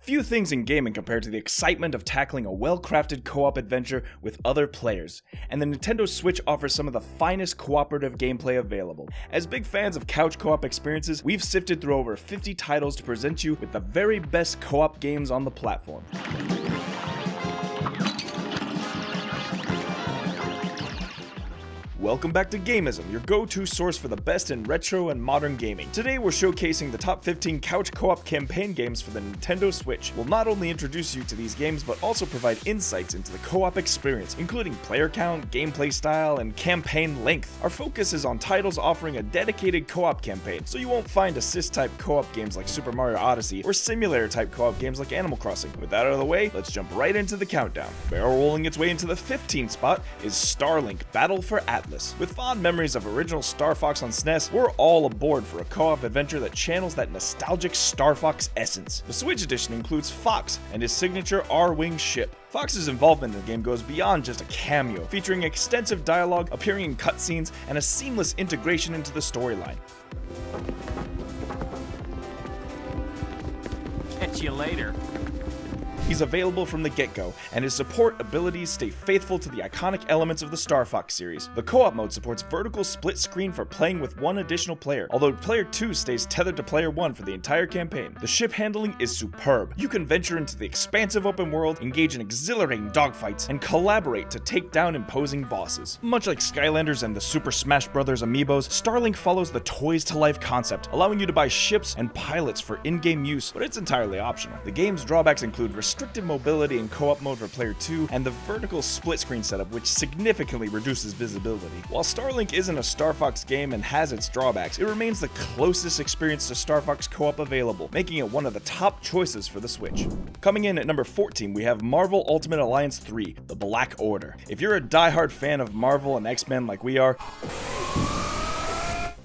Few things in gaming compare to the excitement of tackling a well-crafted co-op adventure with other players, and the Nintendo Switch offers some of the finest cooperative gameplay available. As big fans of couch co-op experiences, we've sifted through over 50 titles to present you with the very best co-op games on the platform. Welcome back to Gamism, your go-to source for the best in retro and modern gaming. Today we're showcasing the top 15 couch co-op campaign games for the Nintendo Switch. We'll not only introduce you to these games, but also provide insights into the co-op experience, including player count, gameplay style, and campaign length. Our focus is on titles offering a dedicated co-op campaign, so you won't find assist-type co-op games like Super Mario Odyssey, or simulator-type co-op games like Animal Crossing. With that out of the way, let's jump right into the countdown. Barrel rolling its way into the 15th spot is Starlink Battle for Atlas. With fond memories of original Star Fox on SNES, we're all aboard for a co-op adventure that channels that nostalgic Star Fox essence. The Switch edition includes Fox and his signature R-Wing ship. Fox's involvement in the game goes beyond just a cameo, featuring extensive dialogue, appearing in cutscenes, and a seamless integration into the storyline. Catch you later. He's available from the get-go, and his support abilities stay faithful to the iconic elements of the Star Fox series. The co-op mode supports vertical split screen for playing with one additional player, although player 2 stays tethered to player 1 for the entire campaign. The ship handling is superb. You can venture into the expansive open world, engage in exhilarating dogfights, and collaborate to take down imposing bosses. Much like Skylanders and the Super Smash Bros. Amiibos, Starlink follows the toys-to-life concept, allowing you to buy ships and pilots for in-game use, but it's entirely optional. The game's drawbacks include restricted mobility in co-op mode for player 2, and the vertical split screen setup, which significantly reduces visibility. While Starlink isn't a Star Fox game and has its drawbacks, it remains the closest experience to Star Fox co-op available, making it one of the top choices for the Switch. Coming in at number 14, we have Marvel Ultimate Alliance 3, The Black Order. If you're a die-hard fan of Marvel and X-Men like we are,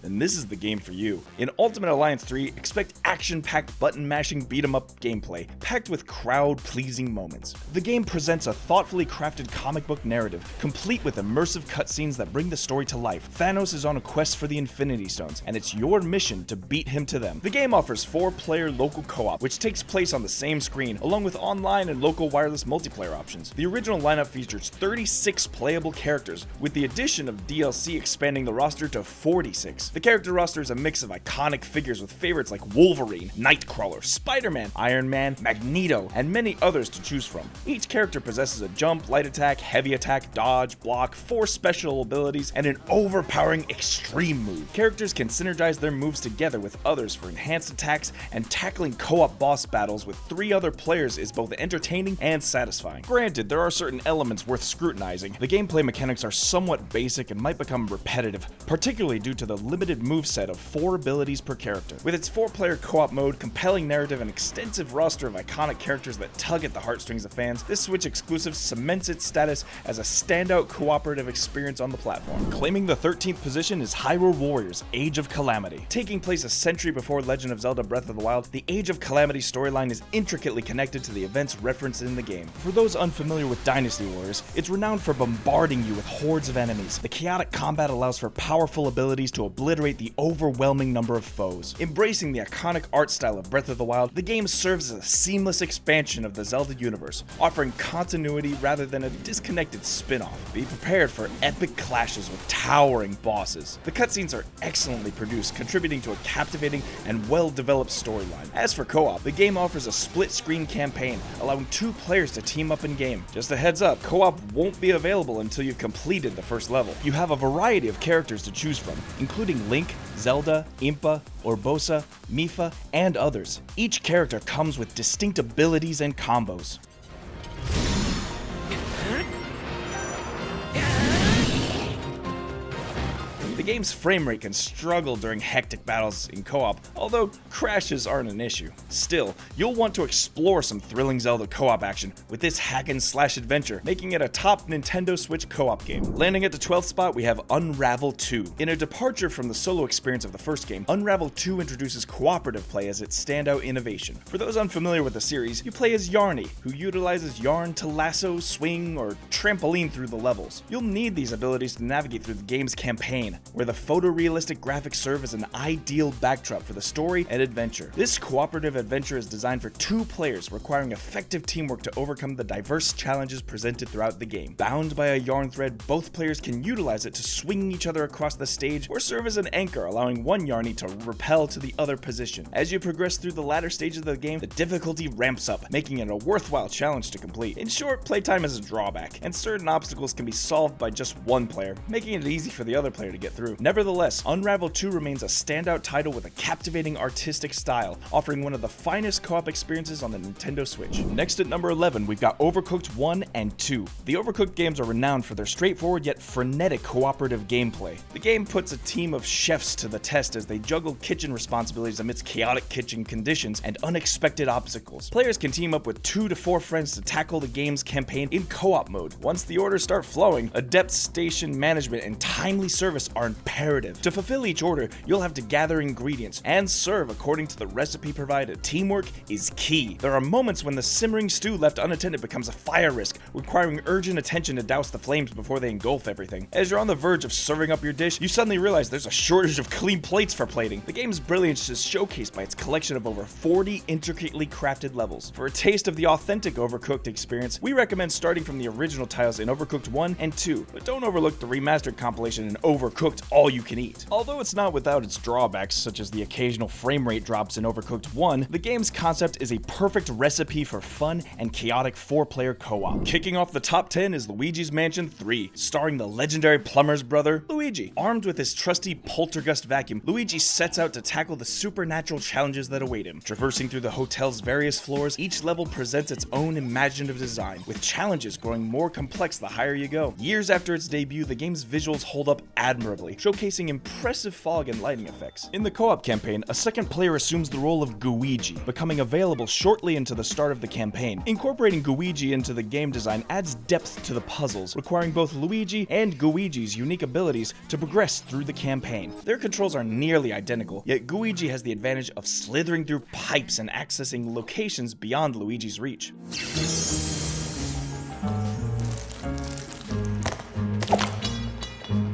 then this is the game for you. In Ultimate Alliance 3, expect action-packed button-mashing beat-em-up gameplay, packed with crowd-pleasing moments. The game presents a thoughtfully crafted comic book narrative, complete with immersive cutscenes that bring the story to life. Thanos is on a quest for the Infinity Stones, and it's your mission to beat him to them. The game offers 4-player local co-op, which takes place on the same screen, along with online and local wireless multiplayer options. The original lineup features 36 playable characters, with the addition of DLC expanding the roster to 46. The character roster is a mix of iconic figures with favorites like Wolverine, Nightcrawler, Spider-Man, Iron Man, Magneto, and many others to choose from. Each character possesses a jump, light attack, heavy attack, dodge, block, 4 special abilities, and an overpowering extreme move. Characters can synergize their moves together with others for enhanced attacks, and tackling co-op boss battles with 3 other players is both entertaining and satisfying. Granted, there are certain elements worth scrutinizing. The gameplay mechanics are somewhat basic and might become repetitive, particularly due to the limited moveset of 4 abilities per character. With its 4-player co-op mode, compelling narrative, and extensive roster of iconic characters that tug at the heartstrings of fans, this Switch exclusive cements its status as a standout cooperative experience on the platform. Claiming the 13th position is Hyrule Warriors: Age of Calamity. Taking place a century before Legend of Zelda Breath of the Wild, the Age of Calamity storyline is intricately connected to the events referenced in the game. For those unfamiliar with Dynasty Warriors, it's renowned for bombarding you with hordes of enemies. The chaotic combat allows for powerful abilities to obliterate the overwhelming number of foes. Embracing the iconic art style of Breath of the Wild, the game serves as a seamless expansion of the Zelda universe, offering continuity rather than a disconnected spin-off. Be prepared for epic clashes with towering bosses. The cutscenes are excellently produced, contributing to a captivating and well-developed storyline. As for co-op, the game offers a split-screen campaign, allowing 2 players to team up in-game. Just a heads up, co-op won't be available until you've completed the first level. You have a variety of characters to choose from, including Link, Zelda, Impa, Urbosa, Mipha, and others. Each character comes with distinct abilities and combos. The game's frame rate can struggle during hectic battles in co-op, although crashes aren't an issue. Still, you'll want to explore some thrilling Zelda co-op action with this hack-and-slash adventure, making it a top Nintendo Switch co-op game. Landing at the 12th spot, we have Unravel 2. In a departure from the solo experience of the first game, Unravel 2 introduces cooperative play as its standout innovation. For those unfamiliar with the series, you play as Yarny, who utilizes yarn to lasso, swing, or trampoline through the levels. You'll need these abilities to navigate through the game's campaign, where the photorealistic graphics serve as an ideal backdrop for the story and adventure. This cooperative adventure is designed for 2 players, requiring effective teamwork to overcome the diverse challenges presented throughout the game. Bound by a yarn thread, both players can utilize it to swing each other across the stage or serve as an anchor, allowing one yarnie to repel to the other position. As you progress through the latter stages of the game, the difficulty ramps up, making it a worthwhile challenge to complete. In short, playtime is a drawback, and certain obstacles can be solved by just one player, making it easy for the other player to get through. Nevertheless, Unravel 2 remains a standout title with a captivating artistic style, offering one of the finest co-op experiences on the Nintendo Switch. Next at number 11, we've got Overcooked 1 and 2. The Overcooked games are renowned for their straightforward yet frenetic cooperative gameplay. The game puts a team of chefs to the test as they juggle kitchen responsibilities amidst chaotic kitchen conditions and unexpected obstacles. Players can team up with 2 to 4 friends to tackle the game's campaign in co-op mode. Once the orders start flowing, adept station management and timely service are imperative. To fulfill each order, you'll have to gather ingredients and serve according to the recipe provided. Teamwork is key. There are moments when the simmering stew left unattended becomes a fire risk, requiring urgent attention to douse the flames before they engulf everything. As you're on the verge of serving up your dish, you suddenly realize there's a shortage of clean plates for plating. The game's brilliance is showcased by its collection of over 40 intricately crafted levels. For a taste of the authentic Overcooked experience, we recommend starting from the original titles in Overcooked 1 and 2, but don't overlook the remastered compilation in Overcooked All You Can Eat. Although it's not without its drawbacks, such as the occasional frame rate drops in Overcooked 1, the game's concept is a perfect recipe for fun and chaotic 4-player co-op. Kicking off the top 10 is Luigi's Mansion 3, starring the legendary plumber's brother, Luigi. Armed with his trusty poltergust vacuum, Luigi sets out to tackle the supernatural challenges that await him. Traversing through the hotel's various floors, each level presents its own imaginative design, with challenges growing more complex the higher you go. Years after its debut, the game's visuals hold up admirably, showcasing impressive fog and lighting effects. In the co-op campaign, a second player assumes the role of Gooigi, becoming available shortly into the start of the campaign. Incorporating Gooigi into the game design adds depth to the puzzles, requiring both Luigi and Gooigi's unique abilities to progress through the campaign. Their controls are nearly identical, yet Gooigi has the advantage of slithering through pipes and accessing locations beyond Luigi's reach.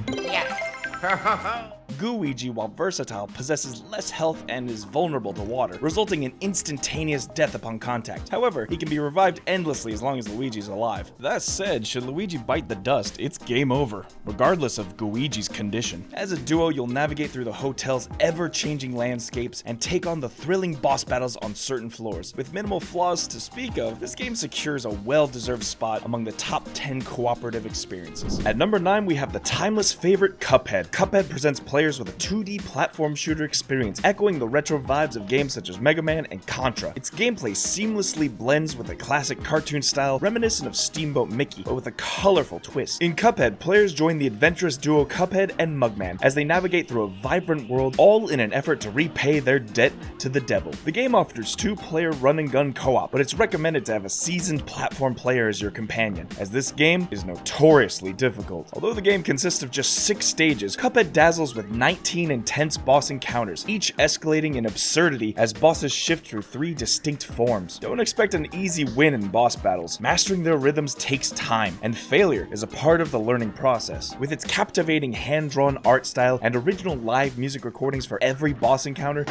Yeah. Gooigi, while versatile, possesses less health and is vulnerable to water, resulting in instantaneous death upon contact. However, he can be revived endlessly as long as Luigi's alive. That said, should Luigi bite the dust, it's game over, regardless of Gooigi's condition. As a duo, you'll navigate through the hotel's ever-changing landscapes and take on the thrilling boss battles on certain floors. With minimal flaws to speak of, this game secures a well-deserved spot among the top 10 cooperative experiences. At number 9, we have the timeless favorite Cuphead. Cuphead presents players with a 2D platform shooter experience, echoing the retro vibes of games such as Mega Man and Contra. Its gameplay seamlessly blends with a classic cartoon style reminiscent of Steamboat Mickey, but with a colorful twist. In Cuphead, players join the adventurous duo Cuphead and Mugman as they navigate through a vibrant world, all in an effort to repay their debt to the devil. The game offers 2-player run-and-gun co-op, but it's recommended to have a seasoned platform player as your companion, as this game is notoriously difficult. Although the game consists of just 6 stages, Cuphead dazzles with 19 intense boss encounters, each escalating in absurdity as bosses shift through 3 distinct forms. Don't expect an easy win in boss battles. Mastering their rhythms takes time, and failure is a part of the learning process. With its captivating hand-drawn art style and original live music recordings for every boss encounter,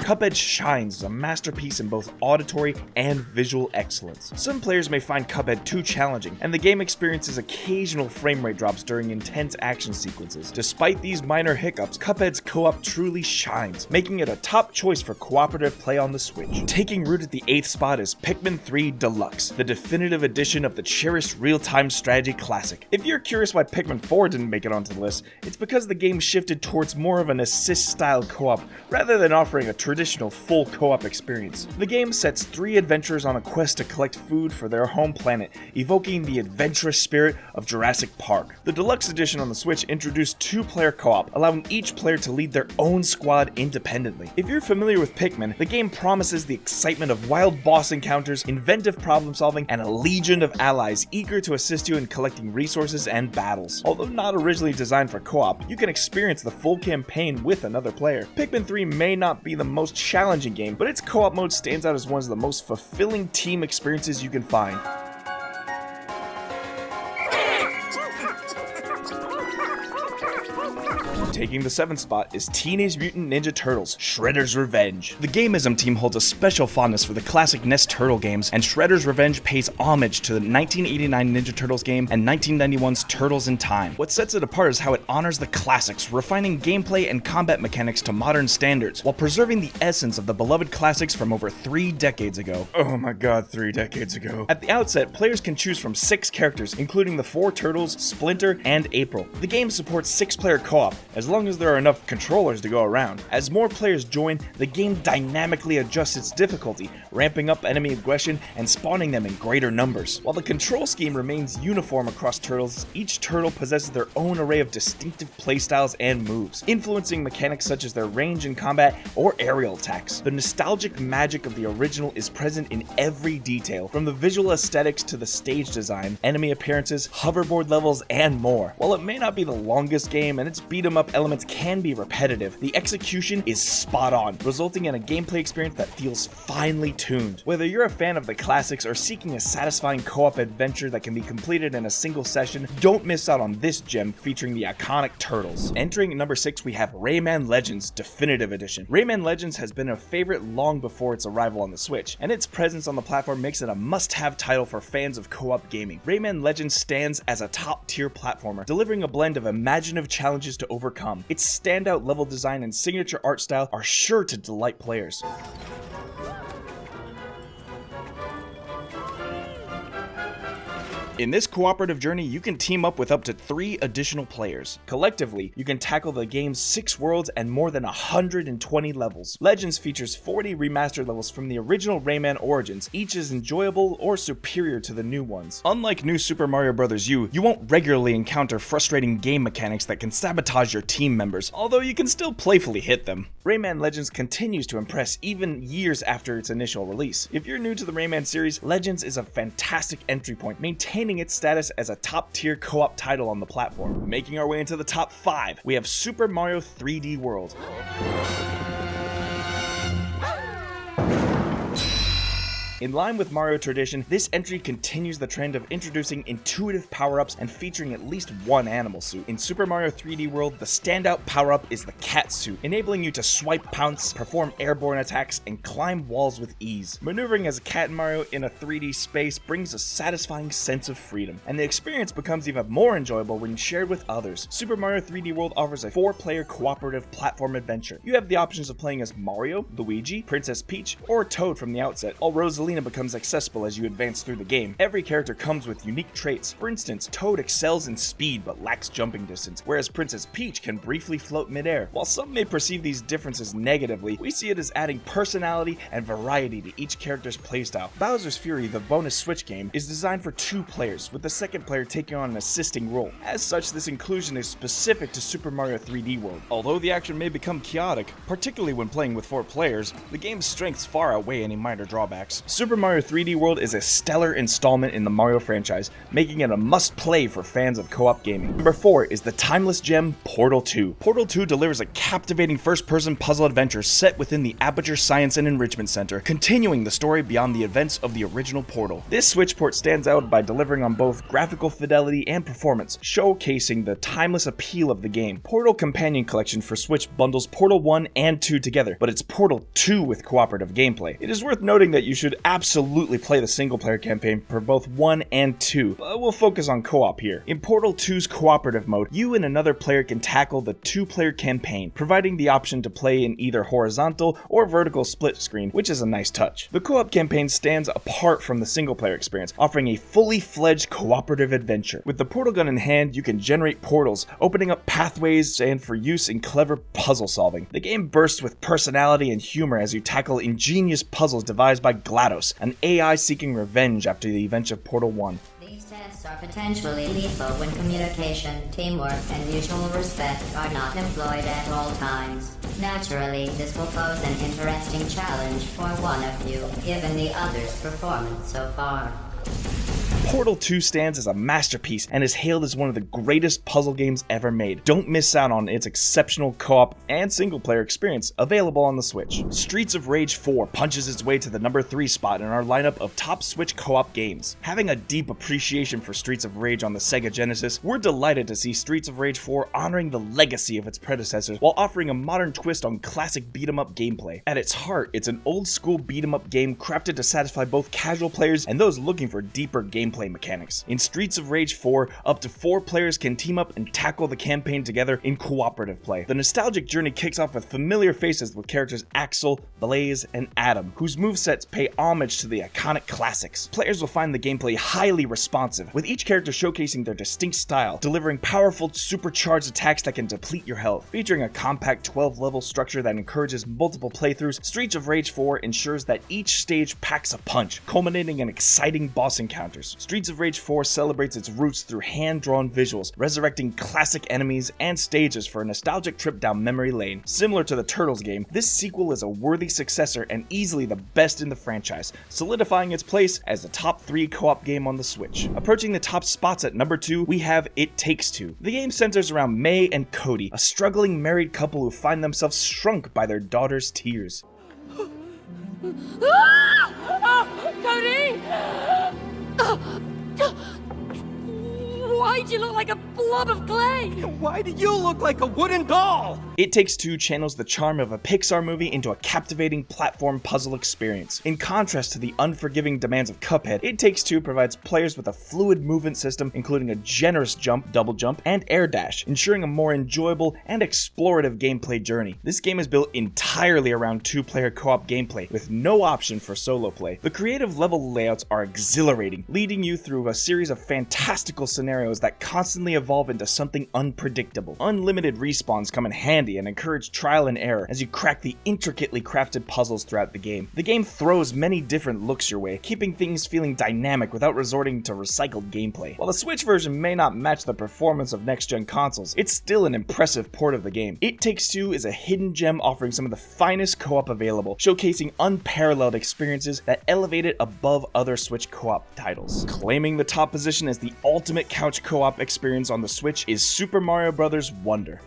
Cuphead shines as a masterpiece in both auditory and visual excellence. Some players may find Cuphead too challenging, and the game experiences occasional frame rate drops during intense action sequences. Despite these minor hiccups, Cuphead's co-op truly shines, making it a top choice for cooperative play on the Switch. Taking root at the 8th spot is Pikmin 3 Deluxe, the definitive edition of the cherished real-time strategy classic. If you're curious why Pikmin 4 didn't make it onto the list, it's because the game shifted towards more of an assist-style co-op rather than offering a traditional full co-op experience. The game sets 3 adventurers on a quest to collect food for their home planet, evoking the adventurous spirit of Jurassic Park. The deluxe edition on the Switch introduced 2-player co-op, allowing each player to lead their own squad independently. If you're familiar with Pikmin, the game promises the excitement of wild boss encounters, inventive problem solving, and a legion of allies eager to assist you in collecting resources and battles. Although not originally designed for co-op, you can experience the full campaign with another player. Pikmin 3 may not be the most challenging game, but its co-op mode stands out as one of the most fulfilling team experiences you can find. Taking the 7th spot is Teenage Mutant Ninja Turtles: Shredder's Revenge. The Gameism team holds a special fondness for the classic NES Turtle games, and Shredder's Revenge pays homage to the 1989 Ninja Turtles game and 1991's Turtles in Time. What sets it apart is how it honors the classics, refining gameplay and combat mechanics to modern standards, while preserving the essence of the beloved classics from over 3 decades ago. Oh my god, 3 decades ago. At the outset, players can choose from 6 characters, including the 4 Turtles, Splinter, and April. The game supports 6-player co-op, as long as there are enough controllers to go around. As more players join, the game dynamically adjusts its difficulty, ramping up enemy aggression and spawning them in greater numbers. While the control scheme remains uniform across Turtles, each Turtle possesses their own array of distinctive playstyles and moves, influencing mechanics such as their range in combat or aerial attacks. The nostalgic magic of the original is present in every detail, from the visual aesthetics to the stage design, enemy appearances, hoverboard levels, and more. While it may not be the longest game and its beat-em-up elements can be repetitive, the execution is spot on, resulting in a gameplay experience that feels finely tuned. Whether you're a fan of the classics or seeking a satisfying co-op adventure that can be completed in a single session, don't miss out on this gem featuring the iconic Turtles. Entering at number 6, we have Rayman Legends Definitive Edition. Rayman Legends has been a favorite long before its arrival on the Switch, and its presence on the platform makes it a must-have title for fans of co-op gaming. Rayman Legends stands as a top-tier platformer, delivering a blend of imaginative challenges to overcome. Its standout level design and signature art style are sure to delight players. In this cooperative journey, you can team up with up to 3 additional players. Collectively, you can tackle the game's 6 worlds and more than 120 levels. Legends features 40 remastered levels from the original Rayman Origins. Each is enjoyable or superior to the new ones. Unlike New Super Mario Bros. U, you won't regularly encounter frustrating game mechanics that can sabotage your team members, although you can still playfully hit them. Rayman Legends continues to impress even years after its initial release. If you're new to the Rayman series, Legends is a fantastic entry point, maintaining its status as a top-tier co-op title on the platform. Making our way into the top 5, we have Super Mario 3D World. In line with Mario tradition, this entry continues the trend of introducing intuitive power-ups and featuring at least one animal suit. In Super Mario 3D World, the standout power-up is the cat suit, enabling you to swipe, pounce, perform airborne attacks, and climb walls with ease. Maneuvering as a cat Mario in a 3D space brings a satisfying sense of freedom, and the experience becomes even more enjoyable when shared with others. Super Mario 3D World offers a 4-player cooperative platform adventure. You have the options of playing as Mario, Luigi, Princess Peach, or Toad from the outset, while Rosalina becomes accessible as you advance through the game. Every character comes with unique traits. For instance, Toad excels in speed but lacks jumping distance, whereas Princess Peach can briefly float midair. While some may perceive these differences negatively, we see it as adding personality and variety to each character's playstyle. Bowser's Fury, the bonus Switch game, is designed for 2 players, with the second player taking on an assisting role. As such, this inclusion is specific to Super Mario 3D World. Although the action may become chaotic, particularly when playing with 4 players, the game's strengths far outweigh any minor drawbacks. Super Mario 3D World is a stellar installment in the Mario franchise, making it a must-play for fans of co-op gaming. Number 4 is the timeless gem Portal 2. Portal 2 delivers a captivating first-person puzzle adventure set within the Aperture Science and Enrichment Center, continuing the story beyond the events of the original Portal. This Switch port stands out by delivering on both graphical fidelity and performance, showcasing the timeless appeal of the game. Portal Companion Collection for Switch bundles Portal 1 and 2 together, but it's Portal 2 with cooperative gameplay. It is worth noting that you should absolutely play the single-player campaign for both 1 and 2, but we'll focus on co-op here. In Portal 2's cooperative mode, you and another player can tackle the 2-player campaign, providing the option to play in either horizontal or vertical split screen, which is a nice touch. The co-op campaign stands apart from the single-player experience, offering a fully fledged cooperative adventure. With the portal gun in hand, you can generate portals, opening up pathways and for use in clever puzzle solving. The game bursts with personality and humor as you tackle ingenious puzzles devised by GLaDOS, an AI seeking revenge after the events of Portal 1. These tests are potentially lethal when communication, teamwork, and mutual respect are not employed at all times. Naturally, this will pose an interesting challenge for one of you, given the other's performance so far. Portal 2 stands as a masterpiece and is hailed as one of the greatest puzzle games ever made. Don't miss out on its exceptional co-op and single-player experience available on the Switch. Streets of Rage 4 punches its way to the number 3 spot in our lineup of top Switch co-op games. Having a deep appreciation for Streets of Rage on the Sega Genesis, we're delighted to see Streets of Rage 4 honoring the legacy of its predecessors while offering a modern twist on classic beat-em-up gameplay. At its heart, it's an old-school beat-em-up game crafted to satisfy both casual players and those looking for deeper gameplay mechanics. In Streets of Rage 4, up to 4 players can team up and tackle the campaign together in cooperative play. The nostalgic journey kicks off with familiar faces with characters Axel, Blaze, and Adam, whose movesets pay homage to the iconic classics. Players will find the gameplay highly responsive, with each character showcasing their distinct style, delivering powerful, supercharged attacks that can deplete your health. Featuring a compact 12-level structure that encourages multiple playthroughs, Streets of Rage 4 ensures that each stage packs a punch, culminating in exciting boss encounters. Streets of Rage 4 celebrates its roots through hand-drawn visuals, resurrecting classic enemies and stages for a nostalgic trip down memory lane. Similar to the Turtles game, this sequel is a worthy successor and easily the best in the franchise, solidifying its place as the top 3 co-op game on the Switch. Approaching the top spots at number 2, we have It Takes Two. The game centers around May and Cody, a struggling married couple who find themselves shrunk by their daughter's tears. Cody! Why'd you look like a blob of clay? Why do you look like a wooden doll? It Takes Two channels the charm of a Pixar movie into a captivating platform puzzle experience. In contrast to the unforgiving demands of Cuphead, It Takes Two provides players with a fluid movement system including a generous jump, double jump, and air dash, ensuring a more enjoyable and explorative gameplay journey. This game is built entirely around 2-player co-op gameplay, with no option for solo play. The creative level layouts are exhilarating, leading you through a series of fantastical scenarios that constantly evolve into something unpredictable. Unlimited respawns come in handy and encourage trial and error as you crack the intricately crafted puzzles throughout the game. The game throws many different looks your way, keeping things feeling dynamic without resorting to recycled gameplay. While the Switch version may not match the performance of next-gen consoles, it's still an impressive port of the game. It Takes Two is a hidden gem offering some of the finest co-op available, showcasing unparalleled experiences that elevate it above other Switch co-op titles. Claiming the top position as the ultimate couch co-op experience on the Switch is Super Mario Bros. Wonder.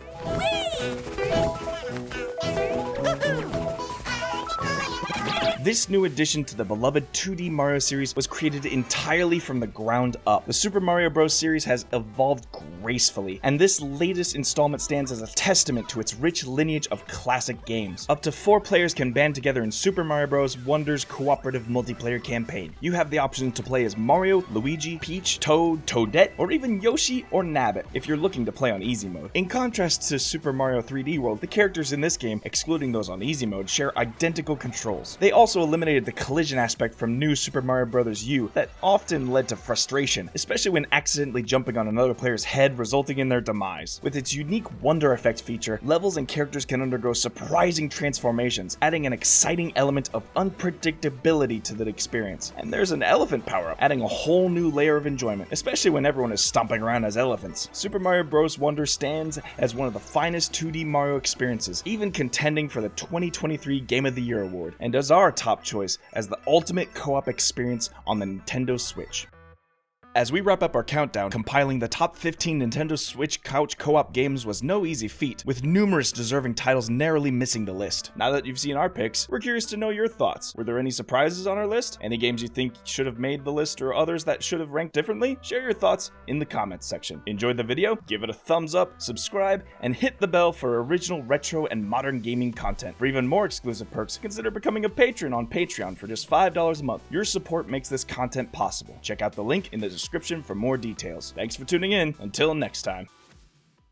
This new addition to the beloved 2D Mario series was created entirely from the ground up. The Super Mario Bros. Series has evolved gracefully, and this latest installment stands as a testament to its rich lineage of classic games. Up to 4 players can band together in Super Mario Bros. Wonder's cooperative multiplayer campaign. You have the option to play as Mario, Luigi, Peach, Toad, Toadette, or even Yoshi or Nabbit if you're looking to play on easy mode. In contrast to Super Mario 3D World, the characters in this game, excluding those on easy mode, share identical controls. They also eliminated the collision aspect from new Super Mario Bros. U that often led to frustration, especially when accidentally jumping on another player's head, resulting in their demise. With its unique Wonder Effect feature, levels and characters can undergo surprising transformations, adding an exciting element of unpredictability to the experience. And there's an elephant power-up, adding a whole new layer of enjoyment, especially when everyone is stomping around as elephants. Super Mario Bros. Wonder stands as one of the finest 2D Mario experiences, even contending for the 2023 Game of the Year award, and as our top choice as the ultimate co-op experience on the Nintendo Switch. As we wrap up our countdown, compiling the top 15 Nintendo Switch couch co-op games was no easy feat, with numerous deserving titles narrowly missing the list. Now that you've seen our picks, we're curious to know your thoughts. Were there any surprises on our list? Any games you think should have made the list or others that should have ranked differently? Share your thoughts in the comments section. Enjoyed the video? Give it a thumbs up, subscribe, and hit the bell for original retro and modern gaming content. For even more exclusive perks, consider becoming a patron on Patreon for just $5 a month. Your support makes this content possible. Check out the link in the description for more details. Thanks for tuning in. Until next time.